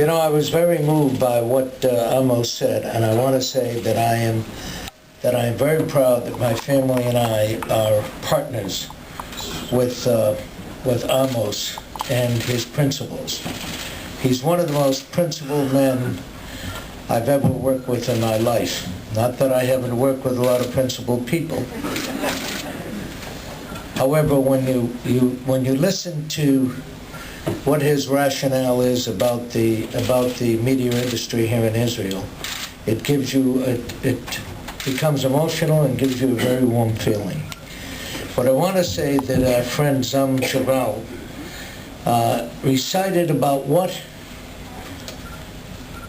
You know, I was very moved by what Amos said, and I want to say that I am very proud that my family and I are partners with Amos and his principles. He's one of the most principled men I've ever worked with in my life. Not that I haven't worked with a lot of principled people. However, when you listen to what his rationale is about the media industry here in Israel, it becomes emotional and gives you a very warm feeling. But I want to say that our friend Zam Chaval recited about what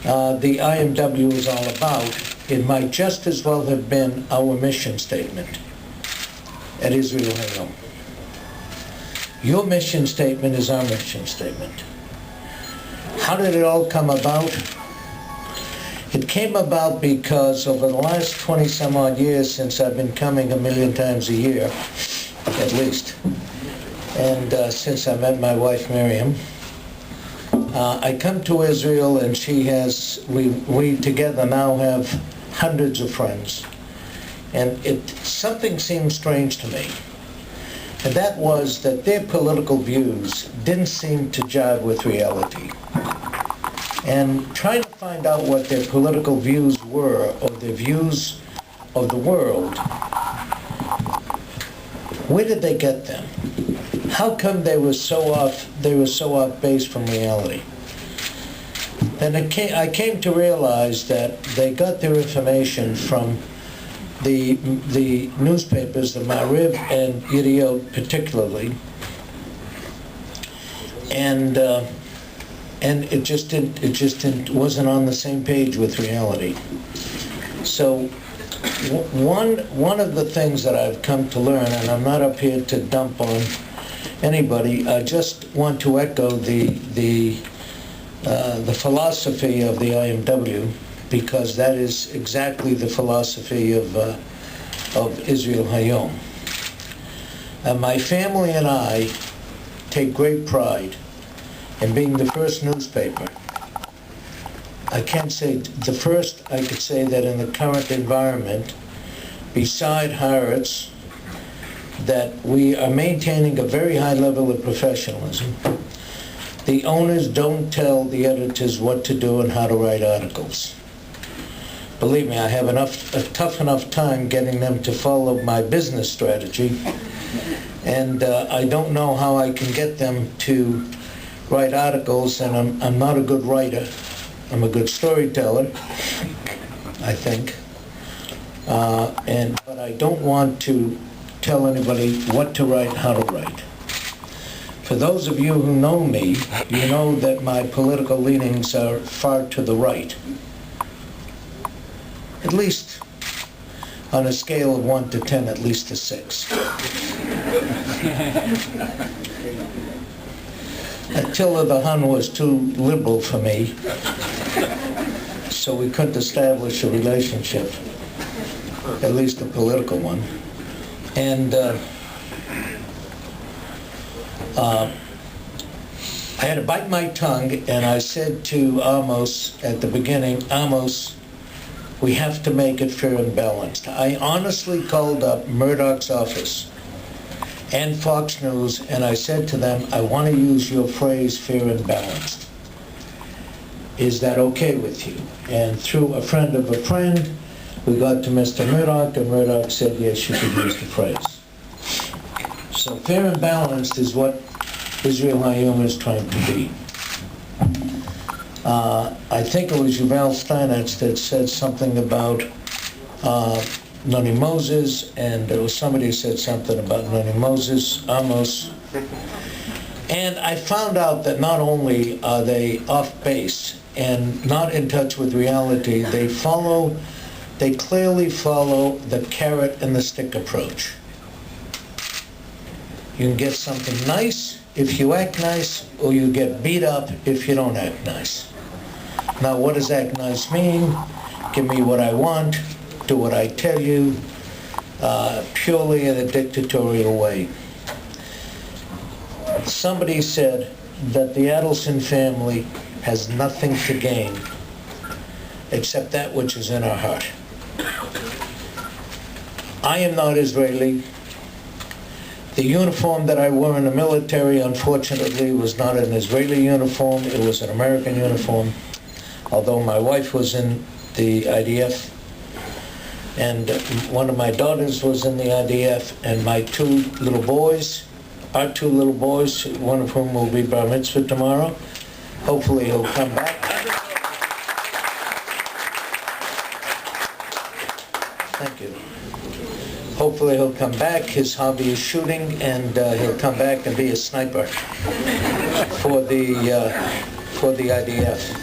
the IMW is all about. It might just as well have been our mission statement at Israel Hayom. Your mission statement is our mission statement. How did it all come about? It came about because over the last 20 some odd years, since I've been coming 1 million times a year, at least, and since I met my wife Miriam, I come to Israel, and we together now have hundreds of friends, and something seemed strange to me. And that was that their political views didn't seem to jive with reality. And trying to find out what their political views were, or their views of the world, where did they get them? How come they were so off base from reality? And I came to realize that they got their information from the newspapers, the Ma'ariv and Yediot particularly, and it just wasn't on the same page with reality. So one of the things that I've come to learn, and I'm not up here to dump on anybody, I just want to echo the philosophy of the IMW, because that is exactly the philosophy of Israel Hayom. My family and I take great pride in being the first newspaper. I can't say the first, I could say that in the current environment, beside Haaretz, that we are maintaining a very high level of professionalism. The owners don't tell the editors what to do and how to write articles. Believe me, I have a tough enough time getting them to follow my business strategy, and I don't know how I can get them to write articles, and I'm not a good writer. I'm a good storyteller, I think, but I don't want to tell anybody what to write, how to write. For those of you who know me, you know that my political leanings are far to the right. At least on a scale of 1 to 10, at least a 6. Attila the Hun was too liberal for me, so we couldn't establish a relationship, at least a political one. And I had to bite my tongue, and I said to Amos at the beginning, Amos, we have to make it fair and balanced. I honestly called up Murdoch's office and Fox News, and I said to them, I want to use your phrase, fair and balanced. Is that okay with you? And through a friend of a friend, we got to Mr. Murdoch, and Murdoch said, yes, you could use the phrase. So fair and balanced is what Israel Hayom is trying to be. I think it was Yuval Steinitz that said something about Noni Moses, and there was somebody who said something about Noni Moses, Amos. And I found out that not only are they off base and not in touch with reality, they clearly follow the carrot and the stick approach. You can get something nice if you act nice, or you get beat up if you don't act nice. Now, what does act nice mean? Give me what I want, do what I tell you, purely in a dictatorial way. Somebody said that the Adelson family has nothing to gain except that which is in our heart. I am not Israeli. The uniform that I wore in the military, unfortunately, was not an Israeli uniform. It was an American uniform, although my wife was in the IDF, and one of my daughters was in the IDF, and my two little boys, our two little boys, one of whom will be bar mitzvah tomorrow. Hopefully he'll come back. Thank you. Hopefully he'll come back. His hobby is shooting, and he'll come back and be a sniper for the IDF.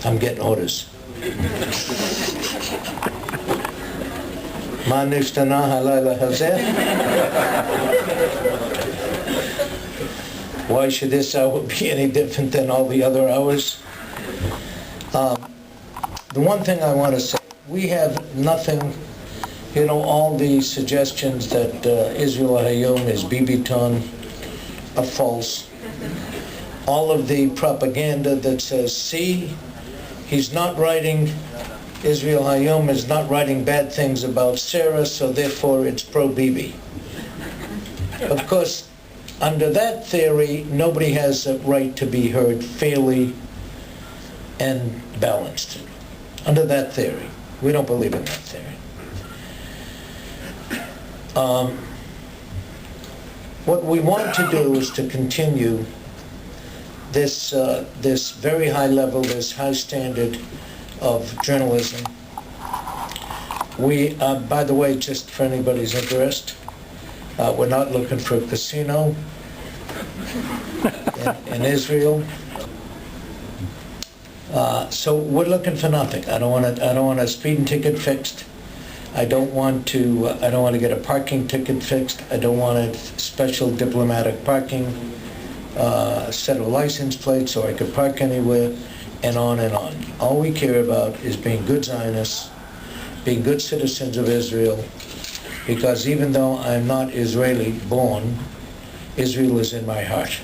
I'm getting orders. Ma nishtana halayla hazeh. Why should this hour be any different than all the other hours? The one thing I want to say, we have nothing, all the suggestions that Israel Hayom is Bibiton are false. All of the propaganda that says, see, he's not writing, Israel Hayom is not writing bad things about Sarah, so therefore it's pro-Bibi. Of course, under that theory, nobody has a right to be heard fairly and balanced. Under that theory. We don't believe in that theory. What we want to do is to continue this very high level, this high standard of journalism. We, by the way, just for anybody's interest, we're not looking for a casino in Israel. So we're looking for nothing. I don't want a speeding ticket fixed. I don't want to get a parking ticket fixed. I don't want a special diplomatic parking set of license plates so I could park anywhere, and on and on. All we care about is being good Zionists, being good citizens of Israel, because even though I'm not Israeli born, Israel is in my heart.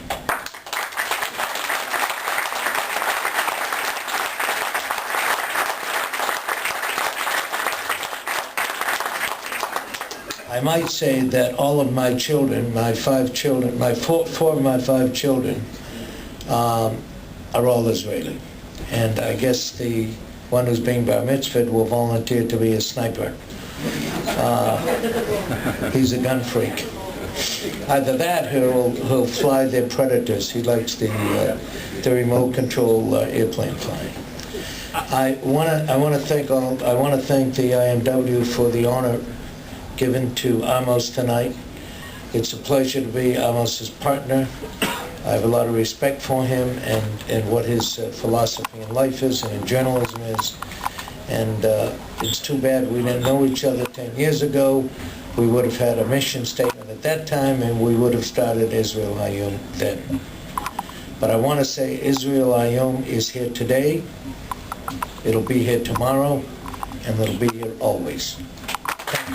I might say that all of my children, my five children, four of my five children are all Israeli. And I guess the one who's being bar mitzvahed will volunteer to be a sniper. He's a gun freak. Either that or he'll fly their Predators. He likes the remote control airplane flying. I want to thank the IMW for the honor given to Amos tonight. It's a pleasure to be Amos's partner. I have a lot of respect for him and what his philosophy in life is and in journalism is. And it's too bad we didn't know each other 10 years ago. We would have had a mission statement at that time, and we would have started Israel Hayom then. But I want to say Israel Hayom is here today. It'll be here tomorrow, and it'll be here always.